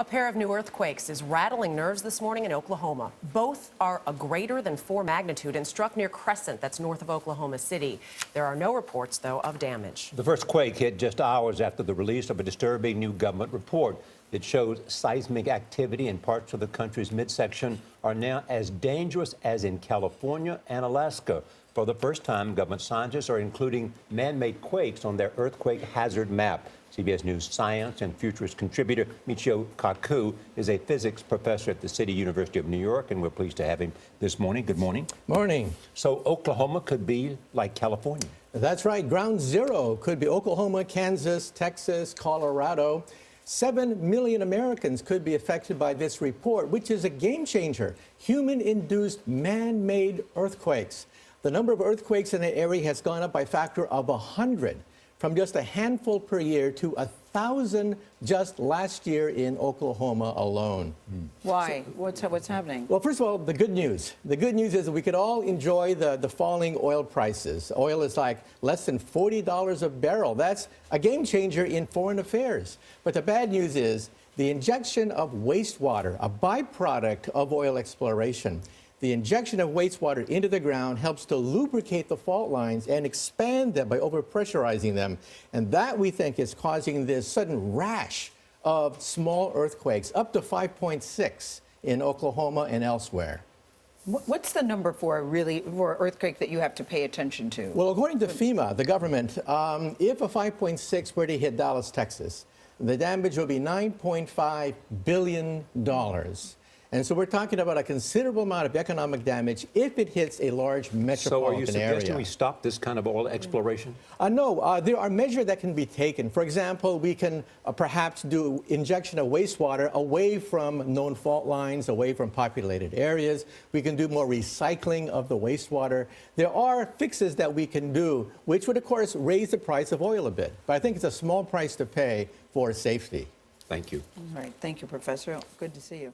A pair of new earthquakes is rattling nerves this morning in Oklahoma. Both are a greater than 4 magnitude and struck near Crescent, that's north of Oklahoma City. There are no reports, though, of damage. The first quake hit just hours after the release of a disturbing new government report that shows seismic activity in parts of the country's midsection are now as dangerous as in California and Alaska. For the first time, government scientists are including man-made quakes on their earthquake hazard map. CBS News science and futurist contributor Michio Kaku is a physics professor at the City University of New York, and we're pleased to have him this morning. Good morning. Morning. So Oklahoma could be like California. That's right. Ground zero could be Oklahoma, Kansas, Texas, Colorado. 7 million Americans could be affected by this report, which is a game changer. Human-induced man-made earthquakes. The number of earthquakes in the area has gone up by a factor of 100. From just a handful per year to 1,000 just last year in Oklahoma alone. Why? What's happening? Well, first of all, the good news. The good news is that we could all enjoy the falling oil prices. Oil is like less than $40 a barrel. That's a game changer in foreign affairs. But the bad news is the injection of wastewater, a byproduct of oil exploration. The injection of wastewater into the ground helps to lubricate the fault lines and expand them by overpressurizing them. And that, we think, is causing this sudden rash of small earthquakes, up to 5.6 in Oklahoma and elsewhere. What's the number for earthquake that you have to pay attention to? Well, according to FEMA, the government, if a 5.6 were to hit Dallas, Texas, the damage will be $9.5 billion. And so we're talking about a considerable amount of economic damage if it hits a large metropolitan area. So are you suggesting we stop this kind of oil exploration? No, there are measures that can be taken. For example, we can perhaps do injection of wastewater away from known fault lines, away from populated areas. We can do more recycling of the wastewater. There are fixes that we can do, which would, of course, raise the price of oil a bit. But I think it's a small price to pay for safety. Thank you. All right. Thank you, Professor. Good to see you.